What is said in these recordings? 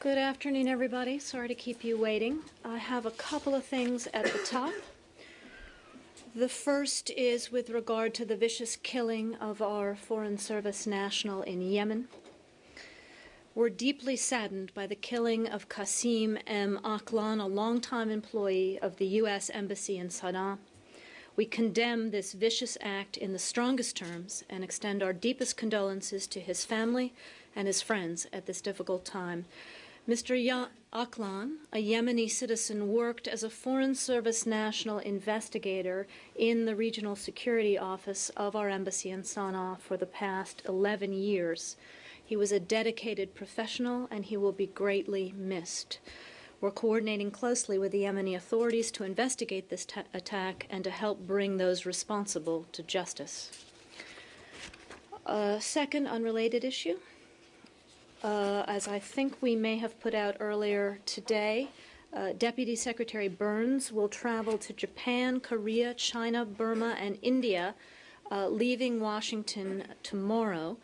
Good afternoon, everybody. Sorry to keep you waiting. I have a couple of things at the top. The first is with regard to the vicious killing of our Foreign Service national in Yemen. We're deeply saddened by the killing of Qasim M. Aklan, a longtime employee of the U.S. Embassy in Sana'a. We condemn this vicious act in the strongest terms and extend our deepest condolences to his family and his friends at this difficult time. Mr. Aklan, a Yemeni citizen, worked as a Foreign Service national investigator in the Regional Security Office of our embassy in Sana'a for the past 11 years. He was a dedicated professional, and he will be greatly missed. We're coordinating closely with the Yemeni authorities to investigate this attack and to help bring those responsible to justice. Second unrelated issue. As I think we may have put out earlier today, Deputy Secretary Burns will travel to Japan, Korea, China, Burma, and India, leaving Washington tomorrow.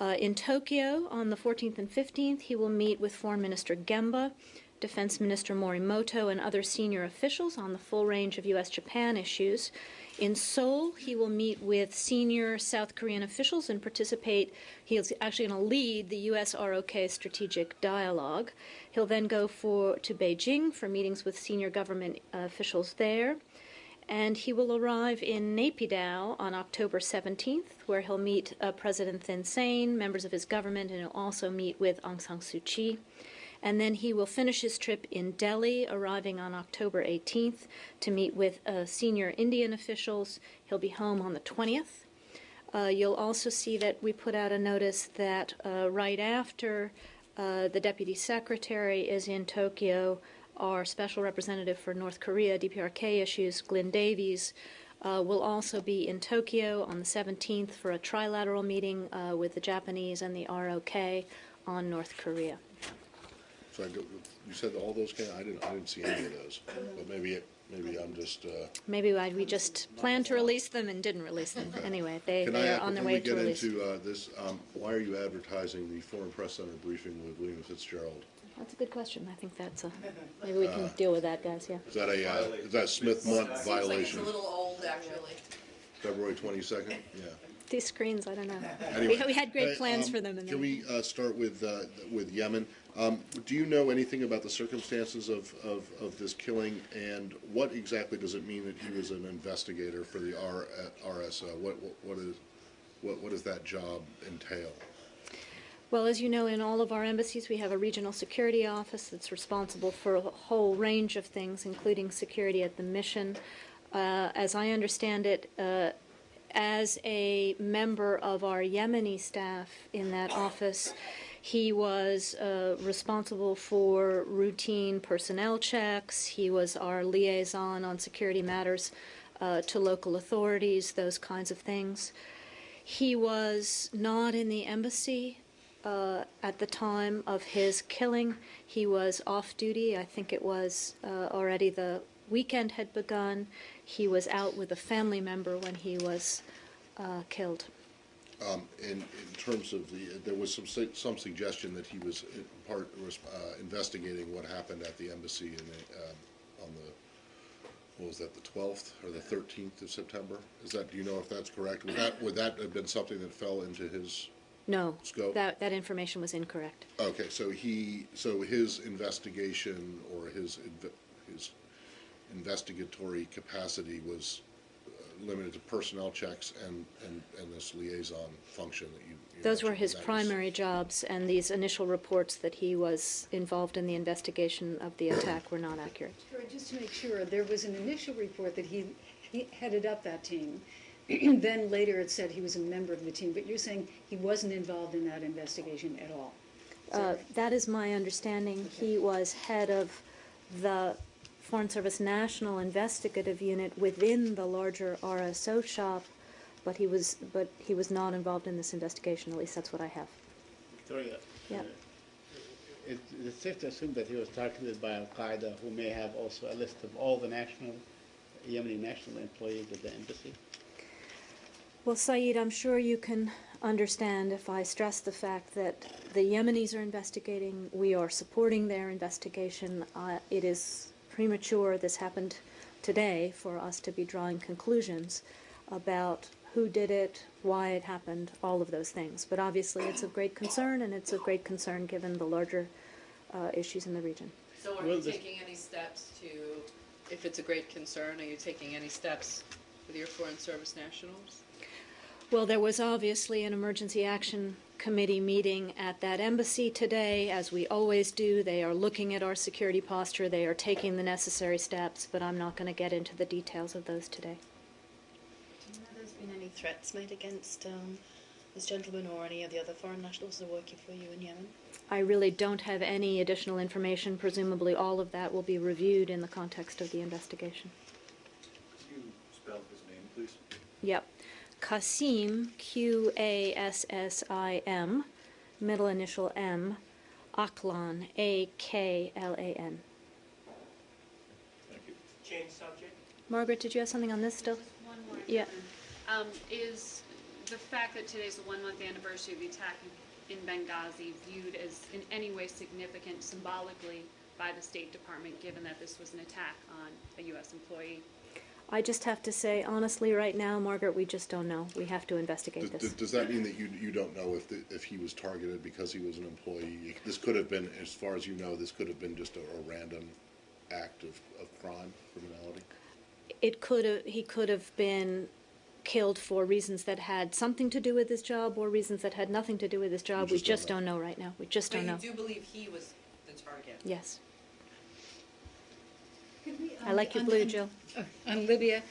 In Tokyo, on the 14th and 15th, he will meet with Foreign Minister Gemba, Defense Minister Morimoto, and other senior officials on the full range of U.S.-Japan issues. In Seoul, he will meet with senior South Korean officials and participate. He's actually going to lead the U.S.-ROK strategic dialogue. He'll then go to Beijing for meetings with senior government officials there. And he will arrive in Naypyidaw on October 17th, where he'll meet President Thein Sein, members of his government, and he'll also meet with Aung San Suu Kyi. And then he will finish his trip in Delhi, arriving on October 18th to meet with senior Indian officials. He'll be home on the 20th. You'll also see that we put out a notice that right after the Deputy Secretary is in Tokyo, our Special Representative for North Korea, DPRK issues, Glyn Davies, will also be in Tokyo on the 17th for a trilateral meeting with the Japanese and the ROK on North Korea. So you said all those came. I didn't see any of those, but maybe I'm just. Maybe we just planned to release them and didn't release them. Okay. Anyway, they are on their way to release. Before we get into this, why are you advertising the Foreign Press Center briefing with William Fitzgerald? That's a good question. I think that's maybe we can deal with that, guys. Yeah. Is that Smith-Mundt violation? It's a little old, actually. February 22nd. Yeah. These screens, I don't know. Anyway, we had great plans for them. Can we start with Yemen? Do you know anything about the circumstances of this killing, and what exactly does it mean that he was an investigator for the RSO? What does that job entail? Well, as you know, in all of our embassies, we have a regional security office that's responsible for a whole range of things, including security at the mission. As I understand it, as a member of our Yemeni staff in that office, he was responsible for routine personnel checks. He was our liaison on security matters to local authorities, those kinds of things. He was not in the embassy at the time of his killing. He was off duty. I think it was already the weekend had begun. He was out with a family member when he was killed. In terms of there was some suggestion that he was in part investigating what happened at the embassy on the, what was that, the 12th or the 13th of September? Do you know if that's correct? Would that have been something that fell into his scope? No, that information was incorrect. Okay, so his investigation or his investigatory capacity was limited to personnel checks and this liaison function that you Those were his primary jobs, and these initial reports that he was involved in the investigation of the attack were not accurate. Just to make sure, there was an initial report that he headed up that team. Then later it said he was a member of the team, but you're saying he wasn't involved in that investigation at all? That is my understanding. Okay. He was head of the Foreign Service National Investigative Unit within the larger RSO shop, but he was not involved in this investigation. At least that's what I have. Victoria. Yeah. It's safe to assume that he was targeted by Al Qaeda, who may have also a list of all the Yemeni national employees at the embassy. Well, Saeed, I'm sure you can understand if I stress the fact that the Yemenis are investigating, we are supporting their investigation. It is premature, this happened today, for us to be drawing conclusions about who did it, why it happened, all of those things. But obviously it's of great concern, and it's of great concern given the larger issues in the region. So are you taking any steps to, if it's a great concern, are you taking any steps with your Foreign Service nationals? Well, there was obviously an emergency action committee meeting at that embassy today, as we always do. They are looking at our security posture. They are taking the necessary steps, but I'm not going to get into the details of those today. Do you know there's been any threats made against this gentleman or any of the other foreign nationals that are working for you in Yemen? I really don't have any additional information. Presumably all of that will be reviewed in the context of the investigation. Could you spell his name, please? Yep. Qasim, Qassim, middle initial M, Aklan, Aklan. Thank you. Change subject. Margaret, did you have something on this still? One more. Yeah. Is the fact that today's the 1 month anniversary of the attack in Benghazi viewed as in any way significant symbolically by the State Department, given that this was an attack on a U.S. employee? I just have to say, honestly, right now, Margaret, we just don't know. We have to investigate this. Does that mean that you don't know if he was targeted because he was an employee? This could have been, as far as you know, this could have been just a random act of crime, criminality? He could have been killed for reasons that had something to do with his job or reasons that had nothing to do with his job. We just don't know right now. We just don't know. But you do believe he was the target? Yes. I like your blue, Jill. On Libya,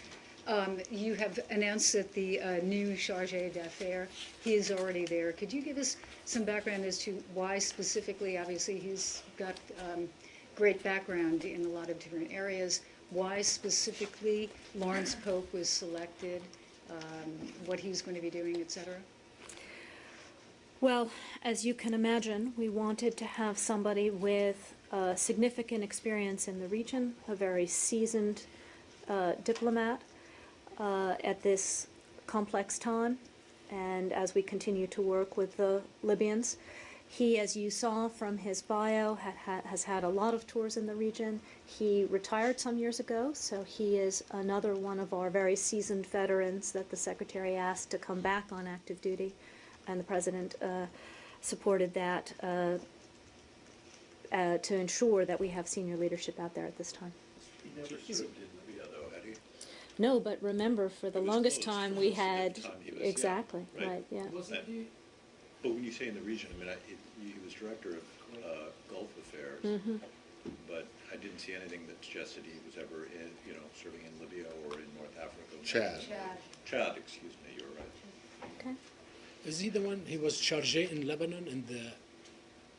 you have announced that the new charge d'affaires, he is already there. Could you give us some background as to why specifically? Obviously, he's got great background in a lot of different areas. Why specifically Lawrence Pope was selected, what he was going to be doing, etc.? Well, as you can imagine, we wanted to have somebody with significant experience in the region, a very seasoned diplomat at this complex time, and as we continue to work with the Libyans. He, as you saw from his bio, has had a lot of tours in the region. He retired some years ago, so he is another one of our very seasoned veterans that the Secretary asked to come back on active duty, and the President supported that to ensure that we have senior leadership out there at this time. He never served in Libya, though, had he? No, but remember, for the It was longest close. time For we most of the had time he was, exactly yeah, right, yeah. Wasn't he? But when you say in the region, I mean, he was director of Gulf Affairs, Mm-hmm. but I didn't see anything that suggested he was ever in, serving in Libya or in North Africa. Chad, excuse me, you're right. Okay. Is he the one? He was chargé in Lebanon in the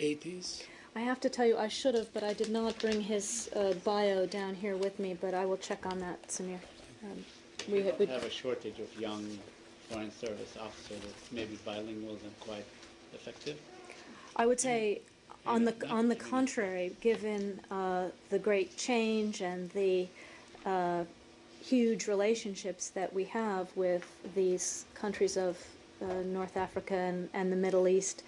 80s. I have to tell you, I should have, but I did not bring his bio down here with me, but I will check on that, Samir. We have a shortage of young foreign service officers that maybe bilingual and quite effective. I would say, on the contrary, given the great change and the huge relationships that we have with these countries of North Africa and the Middle East,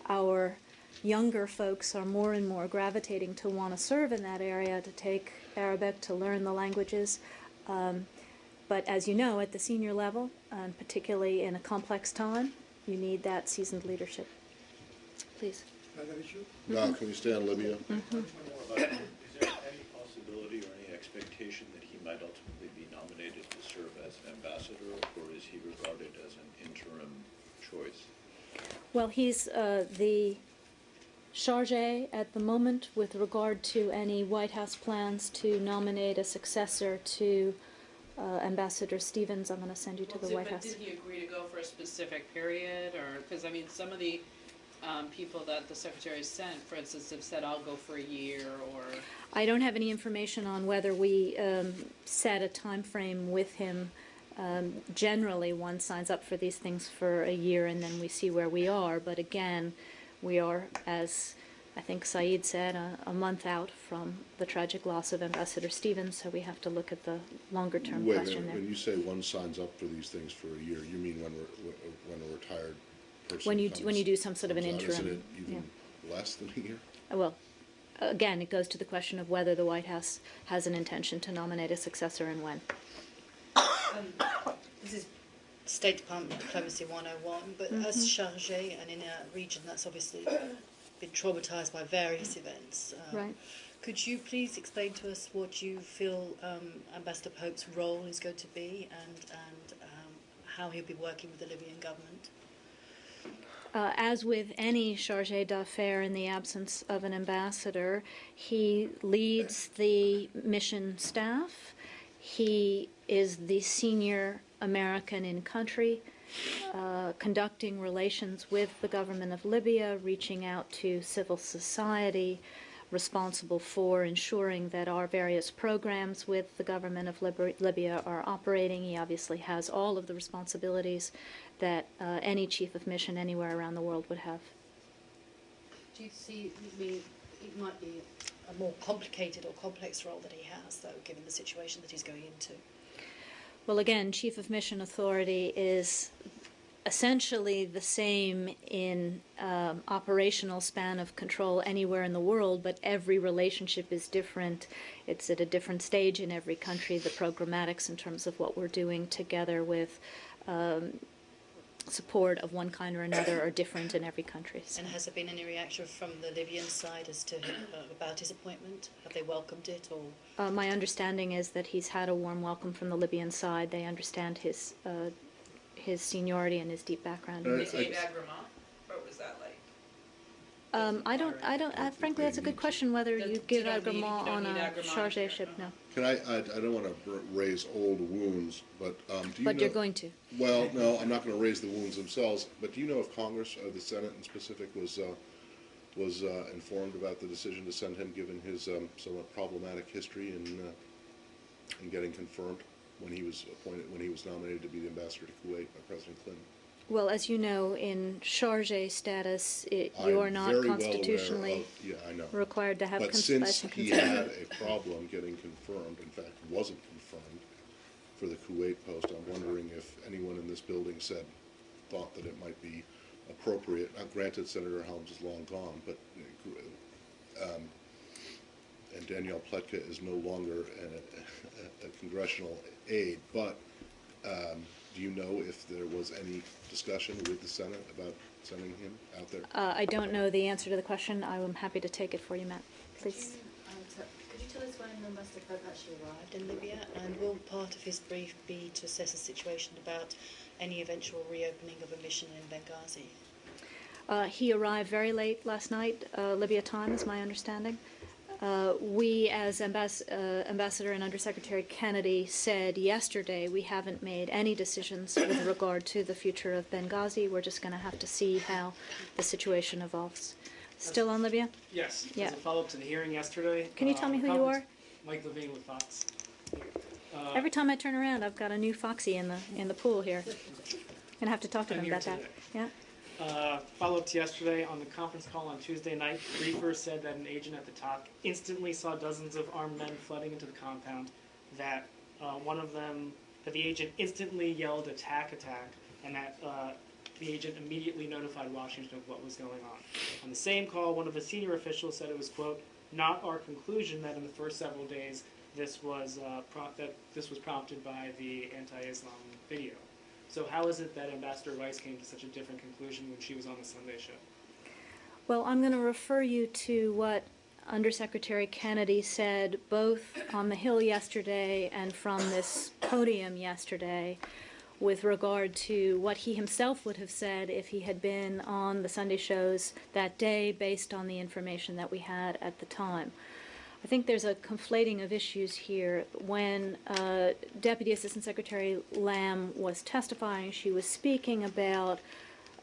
our younger folks are more and more gravitating to want to serve in that area, to take Arabic, to learn the languages. But as you know, at the senior level, and particularly in a complex time, you need that seasoned leadership. Please. No, can we stay on Libya? Is there any possibility or any expectation that he might ultimately be nominated to serve as an ambassador, or is he regarded as an interim choice? Well, he's the chargé at the moment with regard to any White House plans to nominate a successor to Ambassador Stevens. I'm going to send you to the White House. Did he agree to go for a specific period, or because I mean, some of the people that the Secretary sent, for instance, have said, "I'll go for a year," or. I don't have any information on whether we set a time frame with him. Generally, one signs up for these things for a year, and then we see where we are. But again, we are, as I think Saeed said, a month out from the tragic loss of Ambassador Stevens, so we have to look at the longer-term Wait a question minute, there. when you say one signs up for these things for a year, you mean when a retired person When you comes- do some sort of an comes out? Isn't interim, it even less than a year? Well, again, it goes to the question of whether the White House has an intention to nominate a successor and when. This is State Department Diplomacy 101, but as Sharjah and in a region that's obviously been traumatised by various events, Right. could you please explain to us what you feel Ambassador Pope's role is going to be and how he'll be working with the Libyan government? As with any chargé d'affaires in the absence of an ambassador, he leads the mission staff. He is the senior American in country, conducting relations with the government of Libya, reaching out to civil society, responsible for ensuring that our various programs with the government of Libya are operating. He obviously has all of the responsibilities that any chief of mission anywhere around the world would have. Do you see, it might be a more complicated or complex role that he has, though, given the situation that he's going into? Well, again, chief of mission authority is essentially the same in operational span of control anywhere in the world, but every relationship is different. It's at a different stage in every country. The programmatics in terms of what we're doing together with support of one kind or another are different in every country. So. And has there been any reaction from the Libyan side as to about his appointment? Have they welcomed it, or? My understanding is that he's had a warm welcome from the Libyan side. They understand his seniority and his deep background. in this issue. What was that like? Frankly, that's a good question, whether you give don't need- agrément you don't on need a agrément if chargé-ship, you're- no. Can I don't want to raise old wounds, but do you But know? you're going to. Well, no, I'm not going to raise the wounds themselves, but do you know if Congress, or the Senate in specific, was informed about the decision to send him, given his somewhat problematic history in getting confirmed when he was appointed, when he was nominated to be the ambassador to Kuwait by President Clinton? Well, as you know, in chargé status, you I'm are not very well constitutionally aware of, yeah, I know. required to have But special since he consent. had a problem getting confirmed, in fact, wasn't confirmed for the Kuwait post, I'm wondering if anyone in this building thought that it might be appropriate. Now, granted, Senator Helms is long gone, but and Danielle Pletka is no longer a congressional aide, but do you know if there was any discussion with the Senate about sending him out there? I don't know the answer to the question. I am happy to take it for you, Matt. Please. Could you tell us when Ambassador Pope actually arrived in Libya, and will part of his brief be to assess the situation about any eventual reopening of a mission in Benghazi? He arrived very late last night, Libya time, is my understanding. We, as Ambassador and Undersecretary Kennedy said yesterday, we haven't made any decisions with regard to the future of Benghazi. We're just going to have to see how the situation evolves. Still on Libya? Yes. Yeah. As a follow-up to the hearing yesterday. Can you tell me who you are? Mike Levine with Fox. Every time I turn around, I've got a new Foxy in the pool here. Gonna have to talk to I'm them here about that. today. Yeah. Follow-up to yesterday, on the conference call on Tuesday night, briefer said that an agent at the top instantly saw dozens of armed men flooding into the compound, that that the agent instantly yelled attack, and that the agent immediately notified Washington of what was going on. On the same call, one of the senior officials said it was, quote, not our conclusion that in the first several days this was prompted by the anti-Islam video. So how is it that Ambassador Rice came to such a different conclusion when she was on the Sunday show? Well, I'm going to refer you to what Undersecretary Kennedy said both on the Hill yesterday and from this podium yesterday with regard to what he himself would have said if he had been on the Sunday shows that day based on the information that we had at the time. I think there's a conflating of issues here. When Deputy Assistant Secretary Lamb was testifying, she was speaking about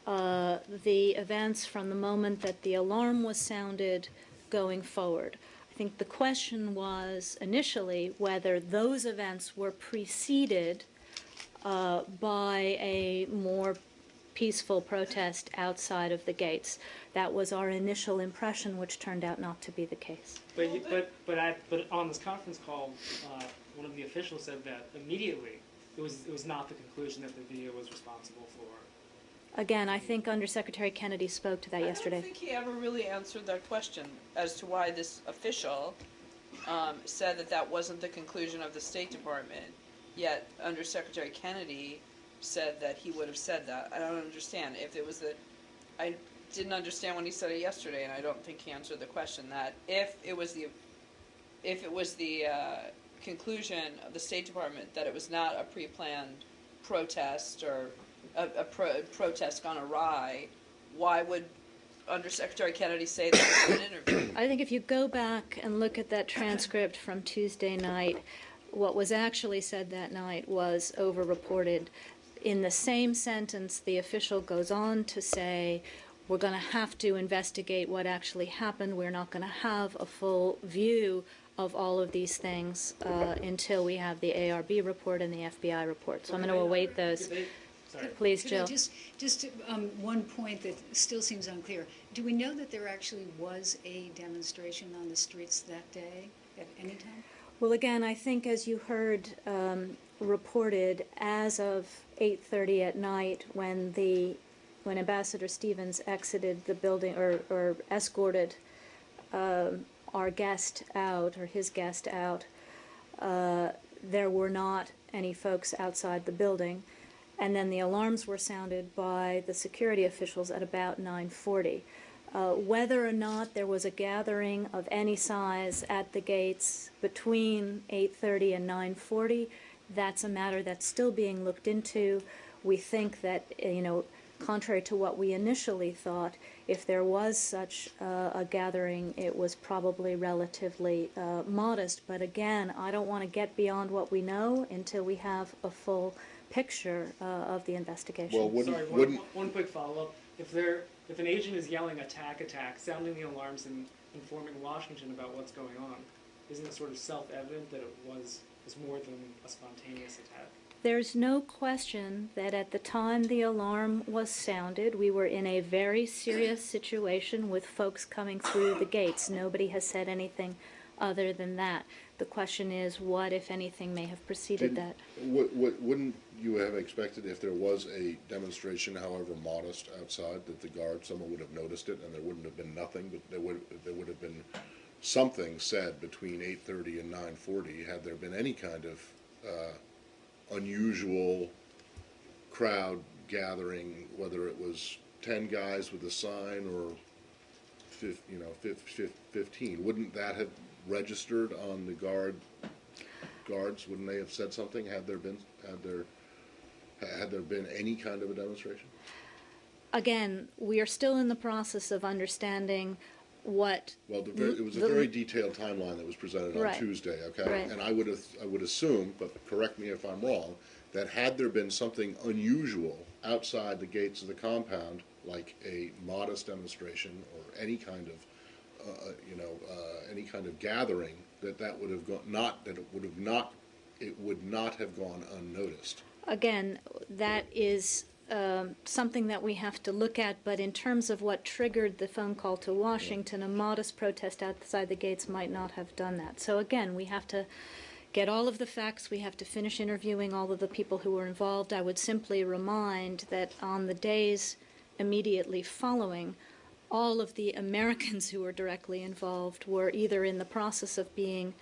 the events from the moment that the alarm was sounded going forward. I think the question was initially whether those events were preceded by a more peaceful protest outside of the gates. That was our initial impression, which turned out not to be the case. But on this conference call, one of the officials said that immediately it was not the conclusion that the video was responsible for. Again, I think Undersecretary Kennedy spoke to that yesterday. I don't think he ever really answered that question as to why this official said that that wasn't the conclusion of the State Department, yet Undersecretary Kennedy said that he would have said that. I don't understand. If it was I didn't understand when he said it yesterday, and I don't think he answered the question, that if it was the conclusion of the State Department that it was not a pre-planned protest or a protest gone awry, why would Undersecretary Kennedy say that in an interview? I think if you go back and look at that transcript from Tuesday night, what was actually said that night was over-reported. In the same sentence, the official goes on to say, we're going to have to investigate what actually happened. We're not going to have a full view of all of these things until we have the ARB report and the FBI report. So I'm going to await those. Please, Jill. Just one point that still seems unclear. Do we know that there actually was a demonstration on the streets that day at any time? Well, again, I think as you heard reported, as of 8:30 at night, when Ambassador Stevens exited the building or escorted our guest out, or his guest out, there were not any folks outside the building. And then the alarms were sounded by the security officials at about 9:40. Whether or not there was a gathering of any size at the gates between 8:30 and 9:40, that's a matter that's still being looked into. We think that, contrary to what we initially thought, if there was such a gathering, it was probably relatively modest. But again, I don't want to get beyond what we know until we have a full picture of the investigation. Well, One quick follow-up. If an agent is yelling attack, sounding the alarms and informing Washington about what's going on, isn't it sort of self-evident that it was more than a spontaneous attack? There's no question that at the time the alarm was sounded, we were in a very serious situation with folks coming through the gates. Nobody has said anything other than that. The question is, what, if anything, may have preceded that? Wouldn't you have expected, if there was a demonstration, however modest, outside, that someone would have noticed it, and there wouldn't have been nothing, but there would have been something said between 8:30 and 9:40, had there been any kind of unusual crowd gathering, whether it was 10 guys with a sign or 15. Wouldn't that have registered on the guards? Wouldn't they have said something had there been any kind of a demonstration? Again, we are still in the process of understanding what. Well, it was a very detailed timeline that was presented on Tuesday. Okay, right. And I would assume, but correct me if I'm wrong, that had there been something unusual outside the gates of the compound, like a modest demonstration or any kind of any kind of gathering, that would have it would not have gone unnoticed. Again, that is something that we have to look at, but in terms of what triggered the phone call to Washington, a modest protest outside the gates might not have done that. So again, we have to get all of the facts, we have to finish interviewing all of the people who were involved. I would simply remind that on the days immediately following, all of the Americans who were directly involved were either in the process of being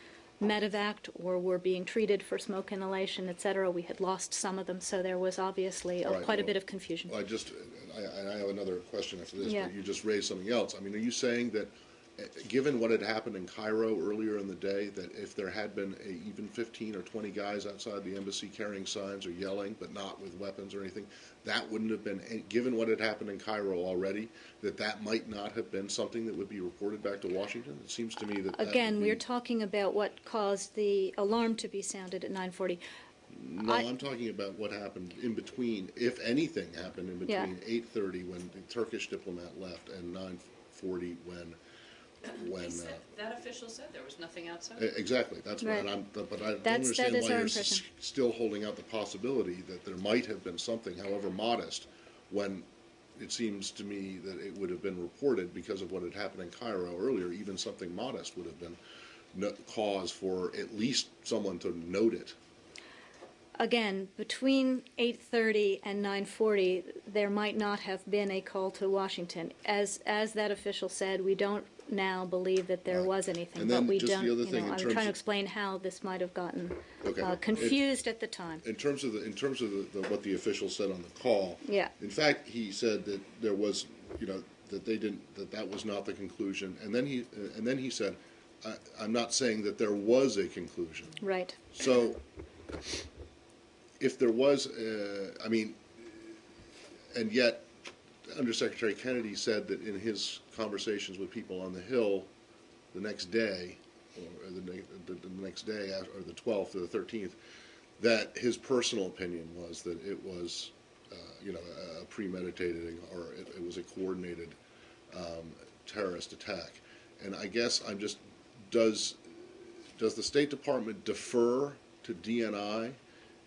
medevaced or were being treated for smoke inhalation, etc. We had lost some of them, so there was obviously quite a bit of confusion. I have another question after this, but you just raised something else. I mean, are you saying that, given what had happened in Cairo earlier in the day, that if there had been even 15 or 20 guys outside the embassy carrying signs or yelling, but not with weapons or anything, that wouldn't have been, given what had happened in Cairo already, that might not have been something that would be reported back to Washington? It seems to me that again, we're talking about what caused the alarm to be sounded at 9:40. No, I'm talking about what happened in between, if anything happened in between 8:30 when the Turkish diplomat left and 9:40 when that official said there was nothing outside. Exactly, that's right. But I don't understand why you're still holding out the possibility that there might have been something, however modest, when it seems to me that it would have been reported because of what had happened in Cairo earlier. Even something modest would have been cause for at least someone to note it. Again, between 8:30 and 9:40, there might not have been a call to Washington. As that official said, we don't now believe that there Right. was anything, And but then we just the don't. other thing in I'm terms trying to of- explain how this might have gotten Okay. confused at the time. In terms of what the official said on the call, Yeah. in fact, he said that there was, that was not the conclusion, and then he said, I'm not saying that there was a conclusion. Right. So, if there was, and yet, Undersecretary Kennedy said that in his conversations with people on the Hill the next day, or the next day, or the 12th or the 13th, that his personal opinion was that it was, a premeditated or it was a coordinated terrorist attack. And I guess I'm just, does the State Department defer to DNI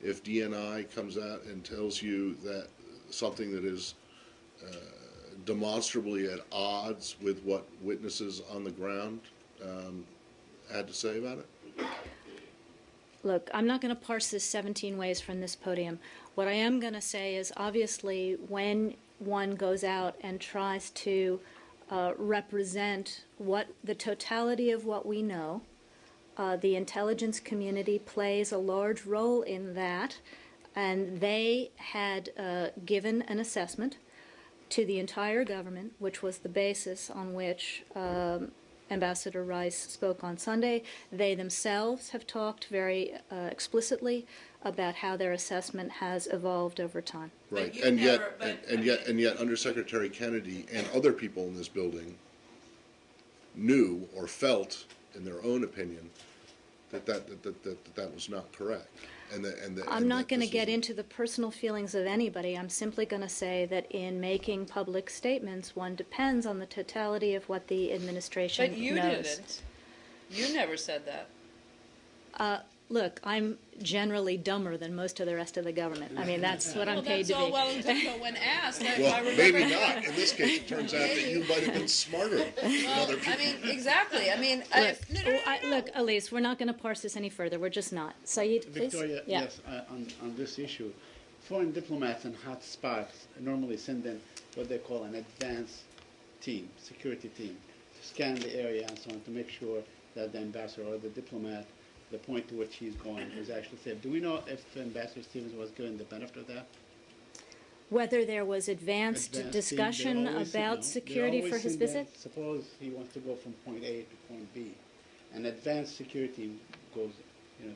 if DNI comes out and tells you that something that is demonstrably at odds with what witnesses on the ground had to say about it? Look, I'm not going to parse this 17 ways from this podium. What I am going to say is, obviously, when one goes out and tries to represent what the totality of what we know, the intelligence community plays a large role in that, and they had given an assessment to the entire government, which was the basis on which Ambassador Rice spoke on Sunday. They themselves have talked very explicitly about how their assessment has evolved over time. Right, you and never- yet Undersecretary Kennedy and other people in this building knew or felt, in their own opinion, that was not correct. I'm not going to get into the personal feelings of anybody. I'm simply going to say that in making public statements, one depends on the totality of what the administration But you knows. didn't. You never said that. Look, I'm generally dumber than most of the rest of the government. I mean, that's what I'm paid that's to all be. well and good, but when asked, I Well, remember. maybe not. In this case, it turns out that you might have been smarter than other people. I mean, exactly. I mean, Look, Elise, we're not going to parse this any further. We're just not. Saeed, please. Victoria, Yeah. yes, on this issue, foreign diplomats in hot spots normally send in what they call an advance team, security team, to scan the area and so on to make sure that the ambassador or the diplomat, the point to which he's going, is actually safe. Do we know if Ambassador Stevens was given the benefit of that? Whether there was advanced Advanced team, discussion they always about they security for always his send in- visit? Suppose he wants to go from point A to point B. An advanced security goes,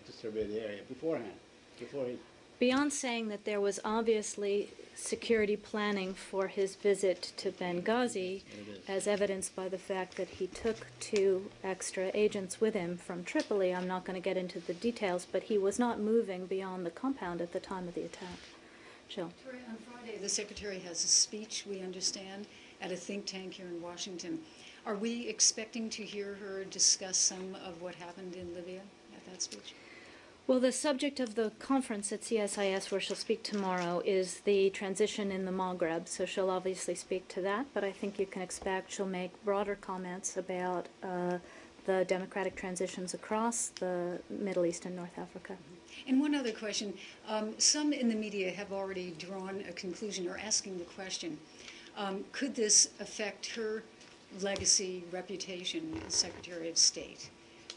to survey the area beforehand, before he. Beyond saying that there was obviously security planning for his visit to Benghazi, as evidenced by the fact that he took 2 extra agents with him from Tripoli, I'm not going to get into the details, but he was not moving beyond the compound at the time of the attack. Jill. On Friday, the Secretary has a speech, we understand, at a think tank here in Washington. Are we expecting to hear her discuss some of what happened in Libya at that speech? Well, the subject of the conference at CSIS, where she'll speak tomorrow, is the transition in the Maghreb, so she'll obviously speak to that, but I think you can expect she'll make broader comments about the democratic transitions across the Middle East and North Africa. And one other question. Some in the media have already drawn a conclusion or asking the question, could this affect her legacy, reputation as Secretary of State?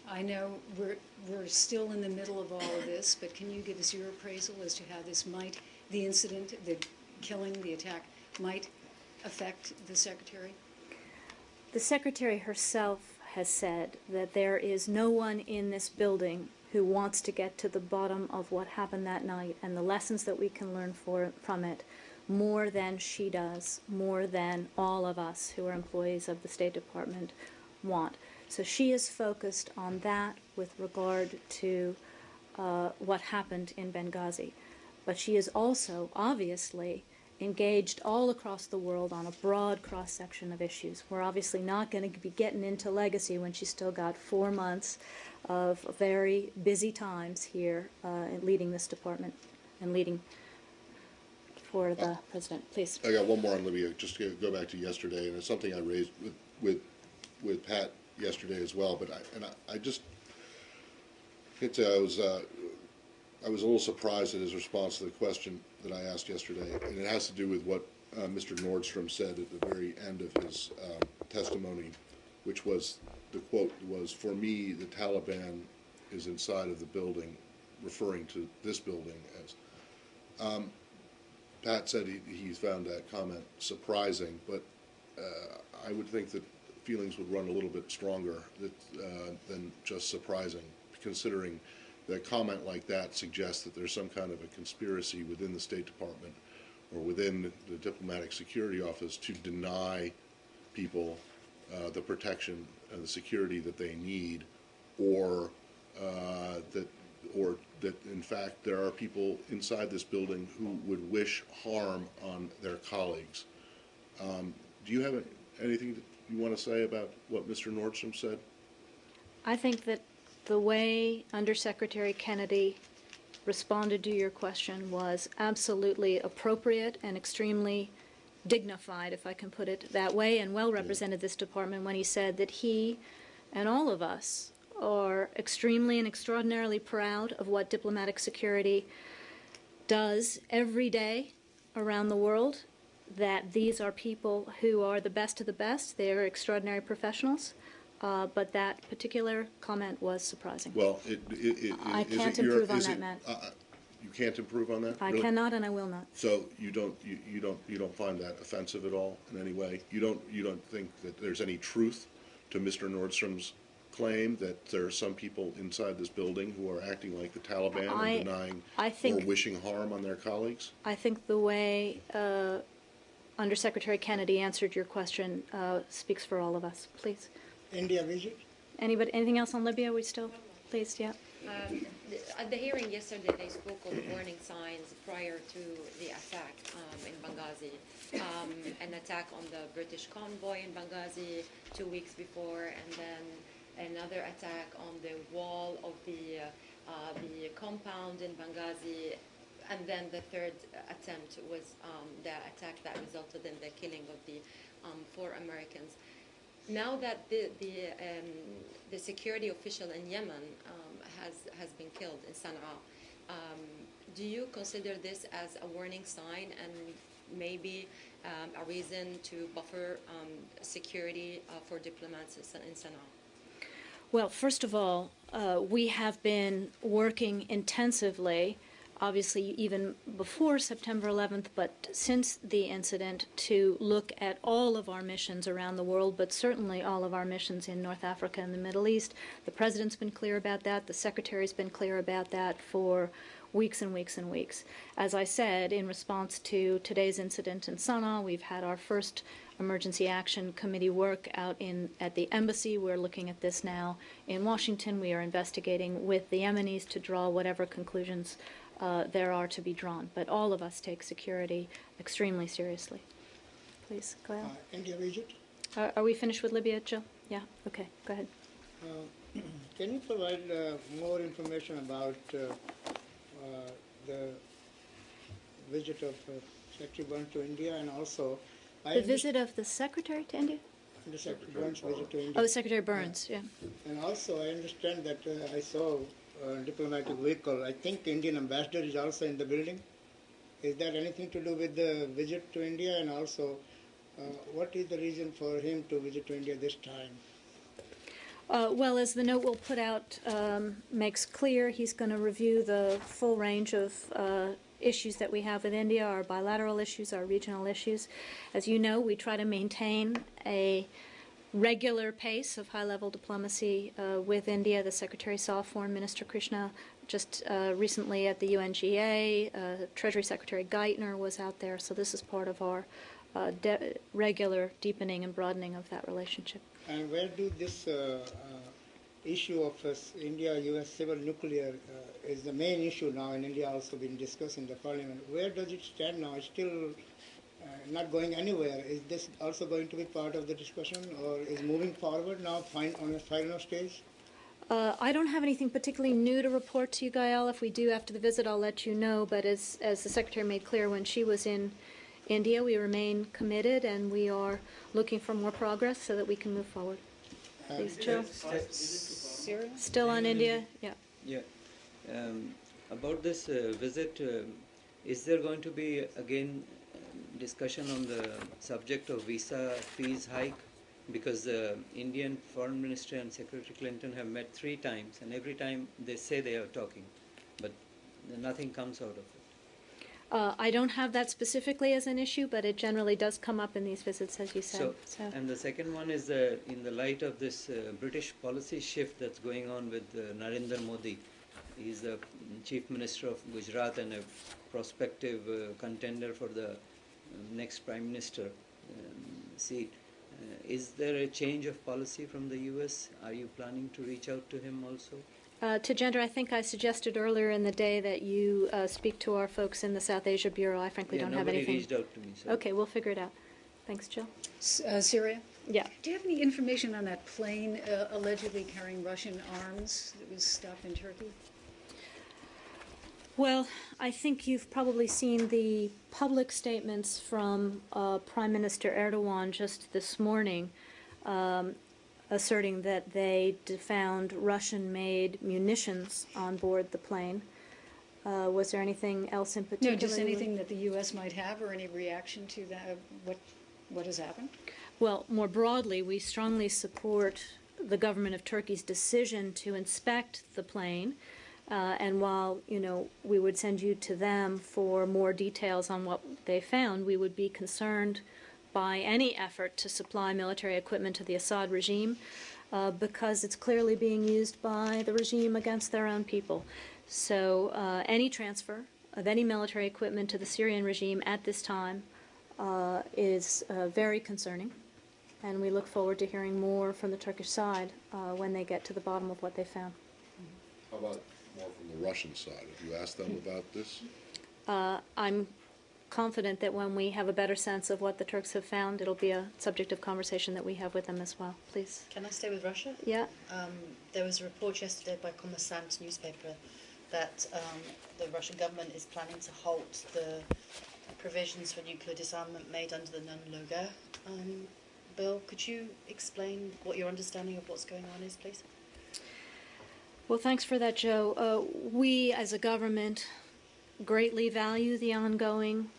I know we're still in the middle of all of this, but can you give us your appraisal as to how this might, the incident, the killing, the attack, might affect the Secretary? The Secretary herself has said that there is no one in this building who wants to get to the bottom of what happened that night and the lessons that we can learn from it more than she does, more than all of us who are employees of the State Department want. So she is focused on that with regard to what happened in Benghazi. But she is also, obviously, engaged all across the world on a broad cross-section of issues. We're obviously not going to be getting into legacy when she's still got 4 months of very busy times here in leading this department and leading for the president, please. I got one more on Libya, just to go back to yesterday, and it's something I raised with Pat yesterday as well. But I just hit I was a little surprised at his response to the question that I asked yesterday, and it has to do with what Mr. Nordstrom said at the very end of his testimony, which was, the quote was, "For me, the Taliban is inside of the building," referring to this building as. Pat said he found that comment surprising, but I would think that feelings would run a little bit stronger than just surprising, considering that a comment like that suggests that there's some kind of a conspiracy within the State Department or within the Diplomatic Security Office to deny people the protection and the security that they need, or that in fact there are people inside this building who would wish harm on their colleagues. Do you have anything that you want to say about what Mr. Nordstrom said? I think that the way Undersecretary Kennedy responded to your question was absolutely appropriate and extremely dignified, if I can put it that way, and well represented this department when he said that he and all of us are extremely and extraordinarily proud of what diplomatic security does every day around the world, that these are people who are the best of the best. They are extraordinary professionals. But that particular comment was surprising. Well, I can't improve on that, Matt. You can't improve on that? I Really? cannot, and I will not. So you don't find that offensive at all in any way? You don't think that there's any truth to Mr. Nordstrom's claim that there are some people inside this building who are acting like the Taliban and denying or wishing harm on their colleagues? I think the way Undersecretary Kennedy answered your question speaks for all of us. Please. India visit? Anybody? Anything else on Libya? We still, please, yeah. At the hearing yesterday, they spoke of warning signs prior to the attack in Benghazi. An attack on the British convoy in Benghazi 2 weeks before, and then another attack on the wall of the compound in Benghazi, and then the third attempt was the attack that resulted in the killing of the 4 Americans. Now that the security official in Yemen has been killed in Sana'a, do you consider this as a warning sign and maybe a reason to buffer security for diplomats in Sana'a? Well, first of all, we have been working intensively, obviously even before September 11th, but since the incident, to look at all of our missions around the world, but certainly all of our missions in North Africa and the Middle East. The President's been clear about that. The Secretary's been clear about that for weeks and weeks and weeks. As I said, in response to today's incident in Sana'a, we've had our first Emergency Action Committee work out at the embassy. We're looking at this now in Washington. We are investigating with the Yemenis to draw whatever conclusions there are to be drawn. But all of us take security extremely seriously. Please, go ahead. India visit? Are we finished with Libya, Jill? Yeah, okay, go ahead. Can you provide more information about the visit of Secretary Burns to India, and also the visit of the Secretary to India? The Secretary Burns' visit to India. Oh, Secretary Burns, yeah. And also I understand that I saw a diplomatic vehicle. I think the Indian ambassador is also in the building. Is that anything to do with the visit to India? And also, what is the reason for him to visit to India this time? Well, as the note we'll put out makes clear, he's going to review the full range of issues that we have with India, our bilateral issues, our regional issues. As you know, we try to maintain a regular pace of high-level diplomacy with India. The Secretary saw Foreign Minister Krishna just recently at the UNGA. Treasury Secretary Geithner was out there, so this is part of our regular deepening and broadening of that relationship. And where do this issue of India-U.S. civil nuclear is the main issue now in India, also been discussed in the parliament. Where does it stand now? It's still not going anywhere. Is this also going to be part of the discussion, or is moving forward now on a final stage? I don't have anything particularly new to report to you, Gael. If we do after the visit, I'll let you know. But as the Secretary made clear when she was in India, we remain committed and we are looking for more progress so that we can move forward. Please, Joe. Syria? Still on India? Yeah. Yeah. About this visit, is there going to be again discussion on the subject of visa fees hike? Because the Indian Foreign Minister and Secretary Clinton have met 3 times, and every time they say they are talking, but nothing comes out of it. I don't have that specifically as an issue, but it generally does come up in these visits, as you said. And the second one is in the light of this British policy shift that's going on with Narendra Modi. He's the Chief Minister of Gujarat and a prospective contender for the next Prime Minister seat. Is there a change of policy from the U.S.? Are you planning to reach out to him also? Tajendra, I think I suggested earlier in the day that you speak to our folks in the South Asia Bureau. I frankly don't have anything. Nobody reached out to me. So. Okay, we'll figure it out. Thanks, Jill. Syria? Yeah. Do you have any information on that plane allegedly carrying Russian arms that was stopped in Turkey? Well, I think you've probably seen the public statements from Prime Minister Erdogan just this morning asserting that they found Russian-made munitions on board the plane. Was there anything else in particular? No, just anything that the U.S. might have or any reaction to that, what has happened? Well, more broadly, we strongly support the government of Turkey's decision to inspect the plane. And while, we would send you to them for more details on what they found, we would be concerned by any effort to supply military equipment to the Assad regime because it's clearly being used by the regime against their own people. So any transfer of any military equipment to the Syrian regime at this time is very concerning. And we look forward to hearing more from the Turkish side when they get to the bottom of what they found. How about more from the Russian side? Have you asked them about this? I'm confident that when we have a better sense of what the Turks have found, it'll be a subject of conversation that we have with them as well. Please. Can I stay with Russia? Yeah. There was a report yesterday by Kommersant newspaper that the Russian government is planning to halt the provisions for nuclear disarmament made under the non-Lugar bill. Could you explain what your understanding of what's going on is, please? Well, thanks for that, Joe. We, as a government, greatly value the ongoing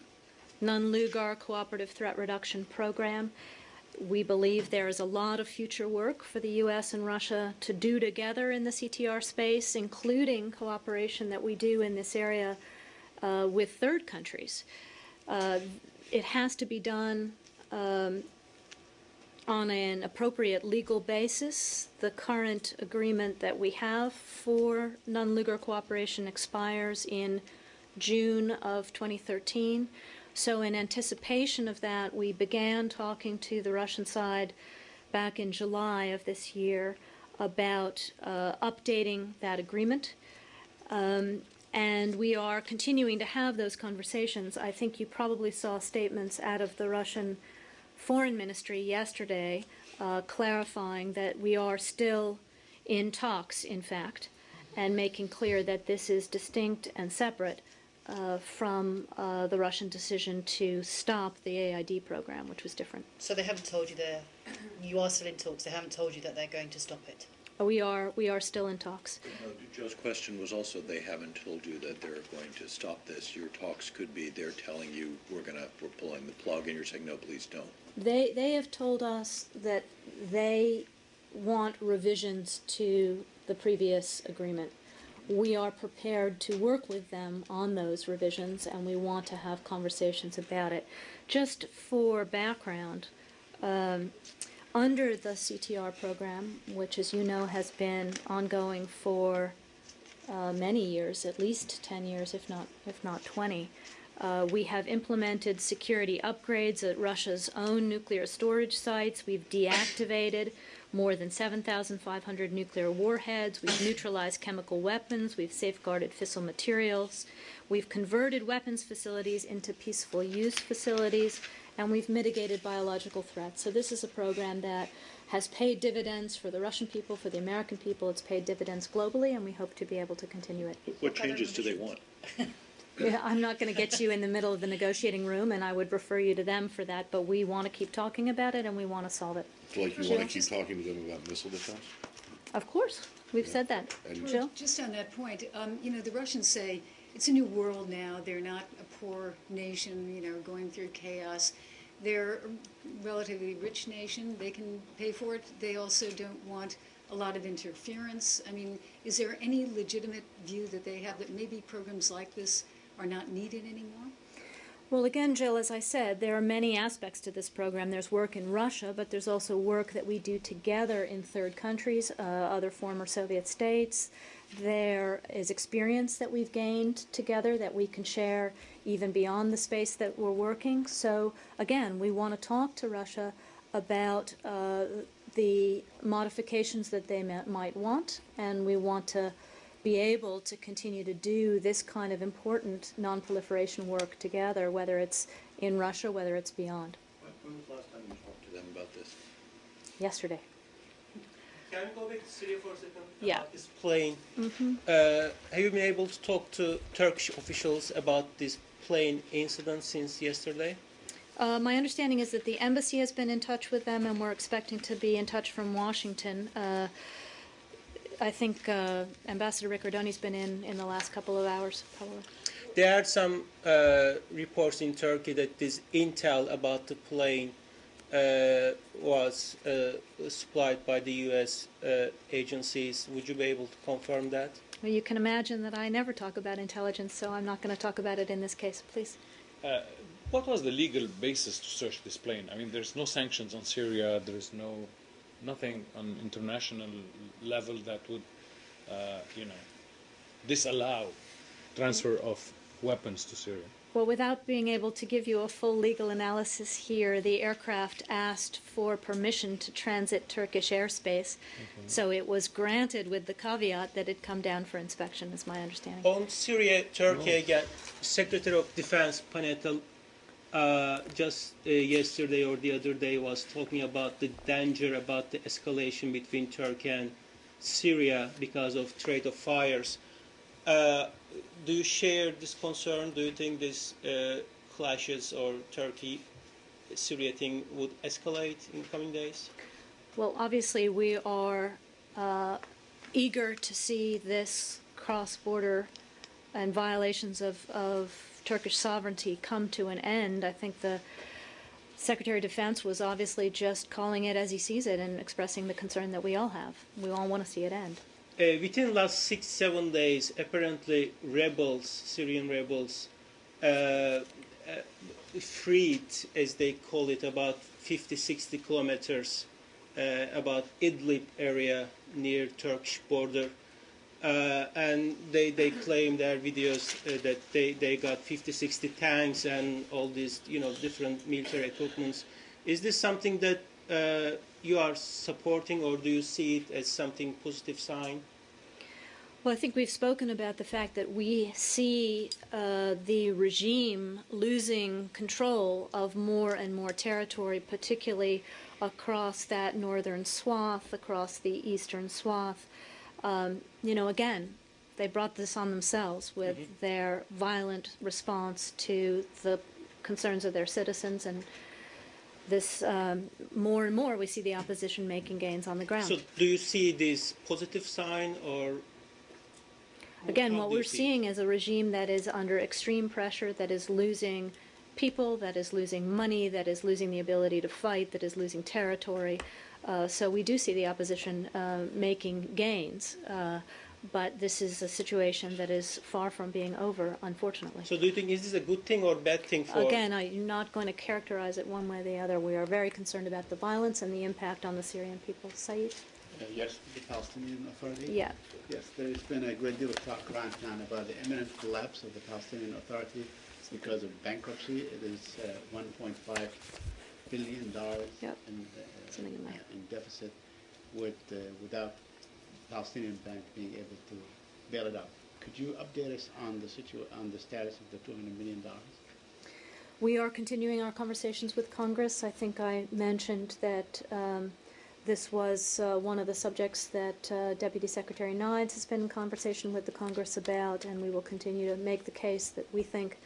non-Lugar Cooperative Threat Reduction Program. We believe there is a lot of future work for the U.S. and Russia to do together in the CTR space, including cooperation that we do in this area with third countries. It has to be done on an appropriate legal basis. The current agreement that we have for non-Lugar cooperation expires in June of 2013. So in anticipation of that, we began talking to the Russian side back in July of this year about updating that agreement. And we are continuing to have those conversations. I think you probably saw statements out of the Russian Foreign Ministry yesterday clarifying that we are still in talks, in fact, and making clear that this is distinct and separate from the Russian decision to stop the AID program, which was different. So they haven't told you you are still in talks, they haven't told you that they're going to stop it? We are still in talks. Joe's question was also they haven't told you that they're going to stop this. Your talks could be they're telling you we're pulling the plug, and you're saying no, please don't. They have told us that they want revisions to the previous agreement. We are prepared to work with them on those revisions, and we want to have conversations about it. Just for background, under the CTR program, which, as you know, has been ongoing for many years, at least 10 years, if not 20, we have implemented security upgrades at Russia's own nuclear storage sites. We've deactivated more than 7,500 nuclear warheads. We've neutralized chemical weapons. We've safeguarded fissile materials. We've converted weapons facilities into peaceful use facilities. and we've mitigated biological threats. So this is a program that has paid dividends for the Russian people, for the American people. It's paid dividends globally, and we hope to be able to continue it. What changes do they want? Yeah, I'm not going to get you in the middle of the negotiating room, and I would refer you to them for that, but we want to keep talking about it, and we want to solve it. Like you want to keep talking to them about missile defense? Of course. We've said that. And Jill? Just on that point, the Russians say it's a new world now. They're not a poor nation, going through chaos. They're a relatively rich nation. They can pay for it. They also don't want a lot of interference. I mean, is there any legitimate view that they have that maybe programs like this are not needed anymore? Well, again, Jill, as I said, there are many aspects to this program. There's work in Russia, but there's also work that we do together in third countries, other former Soviet states. There is experience that we've gained together that we can share even beyond the space that we're working. So, again, we want to talk to Russia about the modifications that they might want, and we want to be able to continue to do this kind of important non-proliferation work together, whether it's in Russia, whether it's beyond. When was the last time you talked to them about this? Yesterday. Can we go back to Syria for a second? Yeah. About this plane. Have you been able to talk to Turkish officials about this plane incident since yesterday? My understanding is that the embassy has been in touch with them, and we're expecting to be in touch from Washington. I think Ambassador Ricordoni's been in the last couple of hours, probably. There are some reports in Turkey that this intel about the plane was supplied by the U.S. Agencies. Would you be able to confirm that? Well, you can imagine that I never talk about intelligence, so I'm not going to talk about it in this case. Please. What was the legal basis to search this plane? I mean, there's no sanctions on Syria. There's nothing on international level that would, disallow transfer of weapons to Syria. Well, without being able to give you a full legal analysis here, the aircraft asked for permission to transit Turkish airspace, so it was granted with the caveat that it come down for inspection, is my understanding. On Syria, Turkey again, Secretary of Defense Panetel just yesterday or the other day was talking about the danger about the escalation between Turkey and Syria because of threat of fires. Do you share this concern? Do you think this clashes or Turkey-Syria thing would escalate in the coming days? Well, obviously we are eager to see this cross-border and violations of Turkish sovereignty come to an end. I think the Secretary of Defense was obviously just calling it as he sees it and expressing the concern that we all have. We all want to see it end. Within the last 6-7 days, apparently Syrian rebels, freed, as they call it, about 50-60 kilometers about Idlib area near Turkish border. And they claim their videos that they got 50-60 tanks and all these different military equipments. Is this something that you are supporting, or do you see it as something positive sign? Well, I think we've spoken about the fact that we see the regime losing control of more and more territory, particularly across that northern swath, across the eastern swath. Again, they brought this on themselves with their violent response to the concerns of their citizens, and this more and more we see the opposition making gains on the ground. So do you see this positive sign, or again, what we're seeing is a regime that is under extreme pressure, that is losing people, that is losing money, that is losing the ability to fight, that is losing territory. So we do see the opposition making gains, but this is a situation that is far from being over, unfortunately. So do you think is this a good thing or bad thing for? Again, I'm not going to characterize it one way or the other. We are very concerned about the violence and the impact on the Syrian people. Saeed? Yes, the Palestinian Authority? Yeah. Yes, there's been a great deal of talk around town about the imminent collapse of the Palestinian Authority because of bankruptcy. It is $1.5 billion in deficit without Palestinian Bank being able to bail it out. Could you update us on the status of the $200 million? We are continuing our conversations with Congress. I think I mentioned that this was one of the subjects that Deputy Secretary Nides has been in conversation with the Congress about, and we will continue to make the case that we think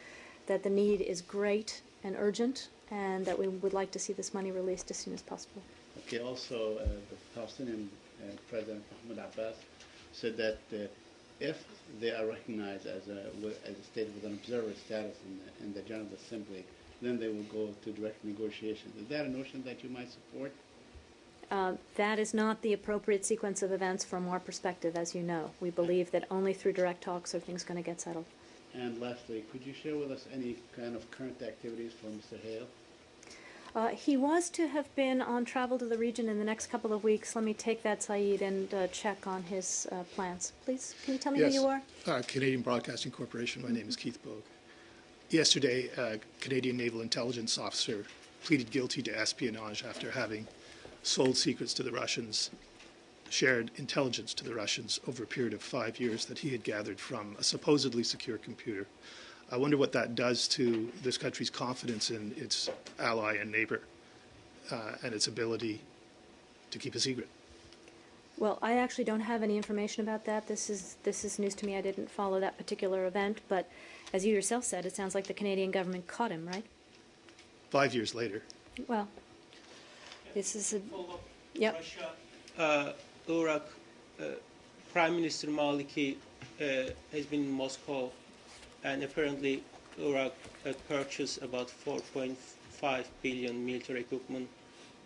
that the need is great and urgent, and that we would like to see this money released as soon as possible. Okay, also, the Palestinian President Mahmoud Abbas said that if they are recognized as a state with an observer status in the General Assembly, then they will go to direct negotiations. Is that a notion that you might support? That is not the appropriate sequence of events from our perspective, as you know. We believe that only through direct talks are things going to get settled. And lastly, could you share with us any kind of current activities for Mr. Hale? He was to have been on travel to the region in the next couple of weeks. Let me take that, Saeed, and check on his plans. Please, can you tell me who you are? Canadian Broadcasting Corporation. My name is Keith Bogue. Yesterday, a Canadian Naval Intelligence officer pleaded guilty to espionage after having sold secrets to the Russians, shared intelligence to the Russians over a period of 5 years that he had gathered from a supposedly secure computer. I wonder what that does to this country's confidence in its ally and neighbor and its ability to keep a secret. Well, I actually don't have any information about that. This is news to me. I didn't follow that particular event, but as you yourself said, it sounds like the Canadian government caught him, right? 5 years later. Well, this is a... Yep. Russia, Iraq, Prime Minister Maliki has been in Moscow, and apparently Iraq purchased about 4.5 billion military equipment,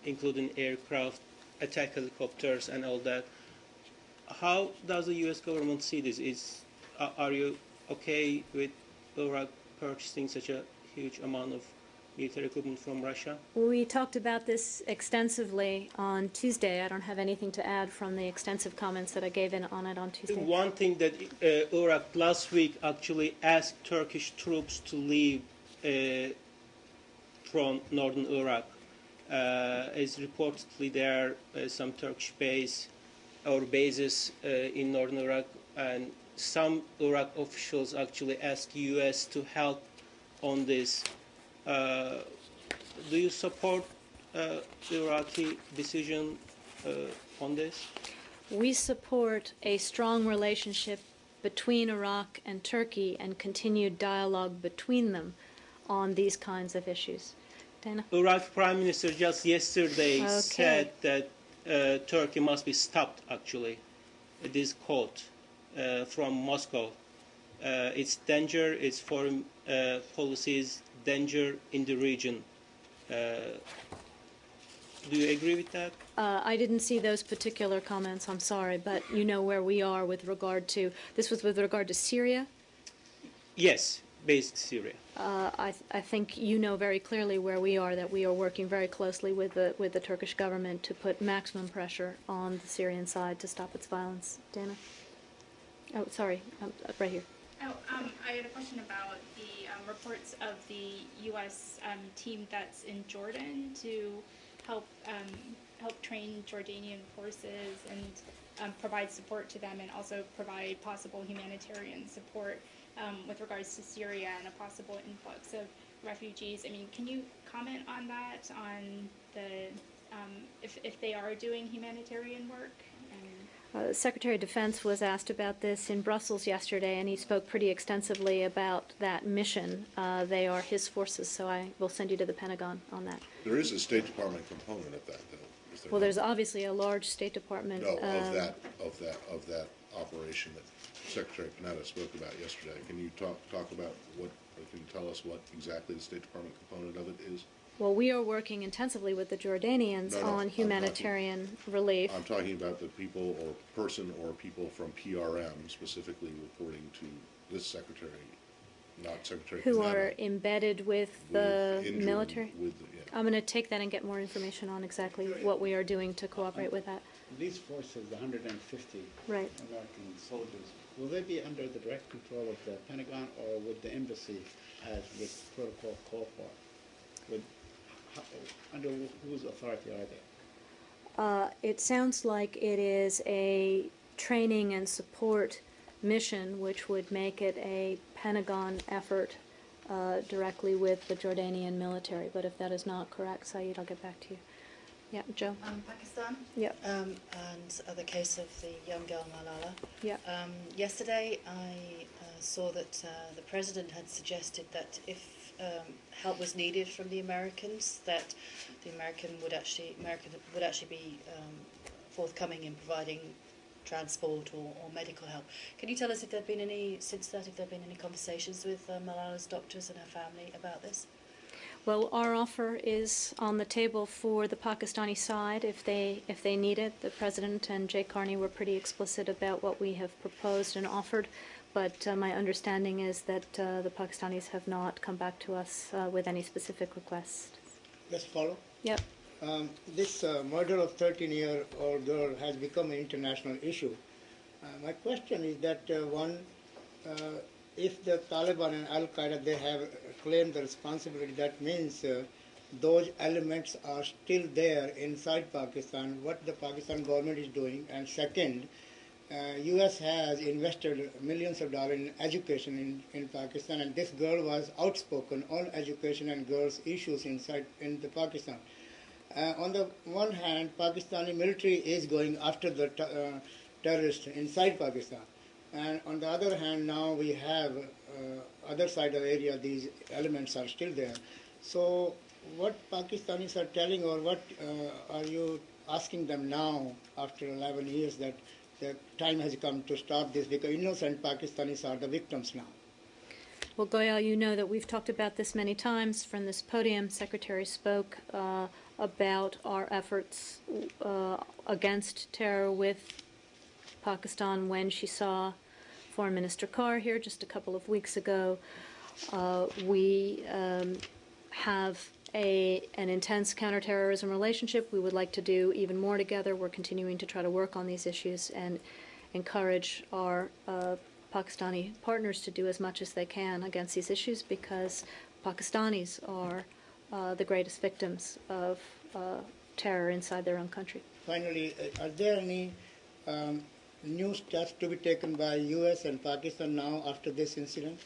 including aircraft, attack helicopters, and all that. How does the U.S. government see this? Are you okay with Iraq purchasing such a huge amount of military equipment from Russia? We talked about this extensively on Tuesday. I don't have anything to add from the extensive comments that I gave on it on Tuesday. One thing that Iraq last week actually asked Turkish troops to leave from northern Iraq. As reportedly there are some Turkish bases in northern Iraq, and some Iraq officials actually asked U.S. to help on this. Do you support the Iraqi decision on this? We support a strong relationship between Iraq and Turkey and continued dialogue between them on these kinds of issues. Dana? Iraq Prime Minister just yesterday said that Turkey must be stopped, actually. This quote from Moscow. It's danger, its foreign policies, danger in the region. Do you agree with that? I didn't see those particular comments, I'm sorry, but you know where we are with regard to, this was with regard to Syria? Yes, based Syria. I think you know very clearly where we are, that we are working very closely with the Turkish government to put maximum pressure on the Syrian side to stop its violence. Dana? Oh, sorry, right here. I had a question about the reports of the U.S. Team that's in Jordan to help train Jordanian forces and provide support to them, and also provide possible humanitarian support with regards to Syria and a possible influx of refugees. I mean, can you comment on that, on the if they are doing humanitarian work? The Secretary of Defense was asked about this in Brussels yesterday, and he spoke pretty extensively about that mission. They are his forces, so I will send you to the Pentagon on that. There is a State Department component of that, though. Is there Well, there's obviously a large State Department. No, of that operation that Secretary Panetta spoke about yesterday. Can you talk about what? Can you tell us what exactly the State Department component of it is? Well, we are working intensively with the Jordanians on humanitarian relief. I'm talking about the people or person or people from PRM specifically reporting to this secretary, not Secretary Who Panetta, are embedded with the Interim, military? yeah. I'm going to take that and get more information on exactly what we are doing to cooperate with that. These forces, the 150 Right. American soldiers, will they be under the direct control of the Pentagon, or would the embassy, as this protocol call for, under whose authority are they? It sounds like it is a training and support mission, which would make it a Pentagon effort directly with the Jordanian military. But if that is not correct, Saeed, I'll get back to you. Yeah, Joe? Pakistan? Yep. And the case of the young girl Malala. Yep. Yesterday I saw that the President had suggested that if help was needed from the Americans, that the America would actually be forthcoming in providing transport or medical help. Can you tell us if there have been any, since that, if there have been any conversations with Malala's doctors and her family about this? Well, our offer is on the table for the Pakistani side if they need it. The President and Jay Carney were pretty explicit about what we have proposed and offered, but my understanding is that the Pakistanis have not come back to us with any specific requests. Let's follow. Yep. This murder of 13-year-old girl has become an international issue. My question is that if the Taliban and Al-Qaeda, they have claimed the responsibility, that means those elements are still there inside Pakistan, what the Pakistan government is doing. And second, U.S. has invested millions of dollars in education in Pakistan, and this girl was outspoken on education and girls' issues in the Pakistan. On the one hand, Pakistani military is going after the terrorists inside Pakistan. And on the other hand, now we have other side of the area, these elements are still there. So what Pakistanis are telling, or what are you asking them now after 11 years that the time has come to stop this, because innocent Pakistanis are the victims now? Well, Goyal, you know that we've talked about this many times from this podium. Secretary spoke about our efforts against terror with Pakistan when she saw Foreign Minister Carr here just a couple of weeks ago. We have an intense counterterrorism relationship. We would like to do even more together. We're continuing to try to work on these issues and encourage our Pakistani partners to do as much as they can against these issues, because Pakistanis are the greatest victims of terror inside their own country. Finally, are there any new steps to be taken by U.S. and Pakistan now after this incident?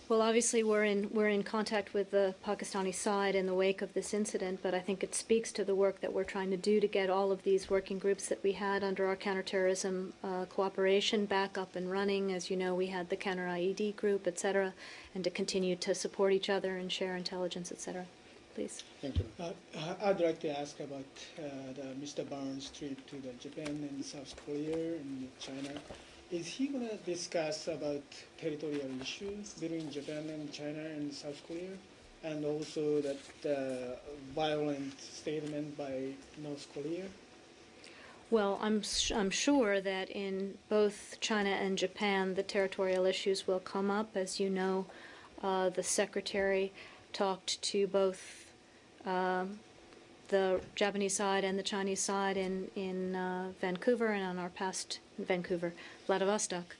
Well, obviously we're in contact with the Pakistani side in the wake of this incident, but I think it speaks to the work that we're trying to do to get all of these working groups that we had under our counterterrorism cooperation back up and running. As you know, we had the counter IED group, etc., and to continue to support each other and share intelligence, etc. Please. Thank you. I'd like to ask about Mr. Barnes' trip to Japan and South Korea and China. Is he going to discuss about territorial issues between Japan and China and South Korea, and also that violent statement by North Korea? Well, I'm sure that in both China and Japan, the territorial issues will come up. As you know, the Secretary talked to both the Japanese side and the Chinese side in Vancouver, and on our past Vancouver, Vladivostok,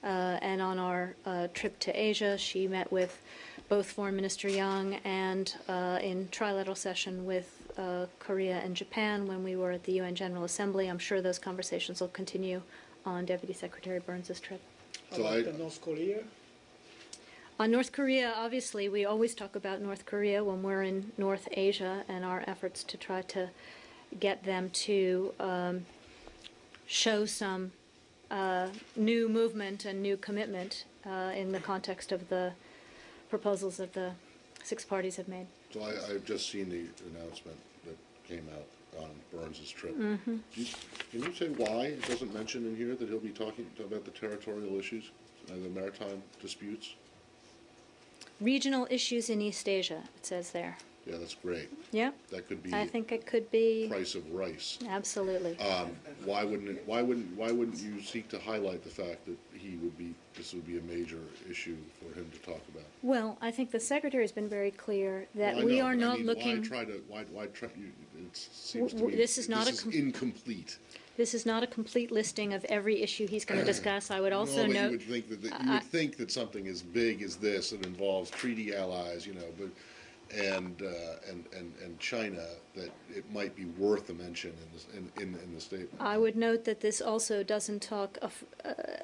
and on our trip to Asia, she met with both Foreign Minister Yang and in trilateral session with Korea and Japan when we were at the UN General Assembly. I'm sure those conversations will continue on Deputy Secretary Burns' trip. How about North Korea? On North Korea, obviously, we always talk about North Korea when we're in North Asia, and our efforts to try to get them to show some new movement and new commitment in the context of the proposals that the 6 parties have made. So I've just seen the announcement that came out on Burns' trip. Mm-hmm. Can you say why it doesn't mention in here that he'll be talking about the territorial issues and the maritime disputes? Regional issues in East Asia, it says there. Yeah, that's great. Yeah. That could be. I think it could be. Price of rice. Absolutely. Why wouldn't you seek to highlight the fact that this would be a major issue for him to talk about? Well, I think the Secretary has been very clear that we are not looking. Why try? It seems to me this is not incomplete. This is not a complete listing of every issue he's going to discuss. I would also note. You would think that something as big as this that involves treaty allies, and China, that it might be worth a mention in the statement. I would note that this also doesn't talk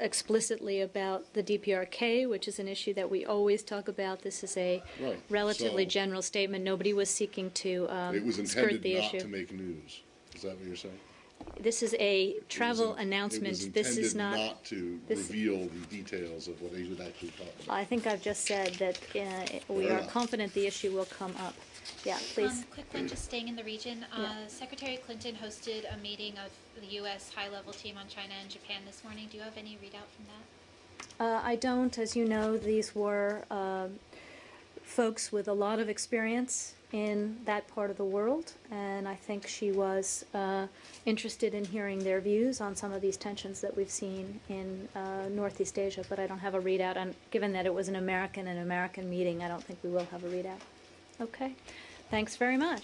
explicitly about the DPRK, which is an issue that we always talk about. This is a Right. relatively So- general statement. Nobody was seeking to It was skirt intended the not issue. to make news. Is that what you're saying? This is a travel It was announcement. This is intended not. to this- reveal the details of what he would actually talk about. I think I've just said that we Fair are enough. confident the issue will come up. Yeah, please. Quick one, just staying in the region. Yeah. Secretary Clinton hosted a meeting of the U.S. high-level team on China and Japan this morning. Do you have any readout from that? I don't. As you know, these were folks with a lot of experience in that part of the world, and I think she was interested in hearing their views on some of these tensions that we've seen in Northeast Asia, but I don't have a readout. And given that it was an American meeting, I don't think we will have a readout. Okay. Thanks very much.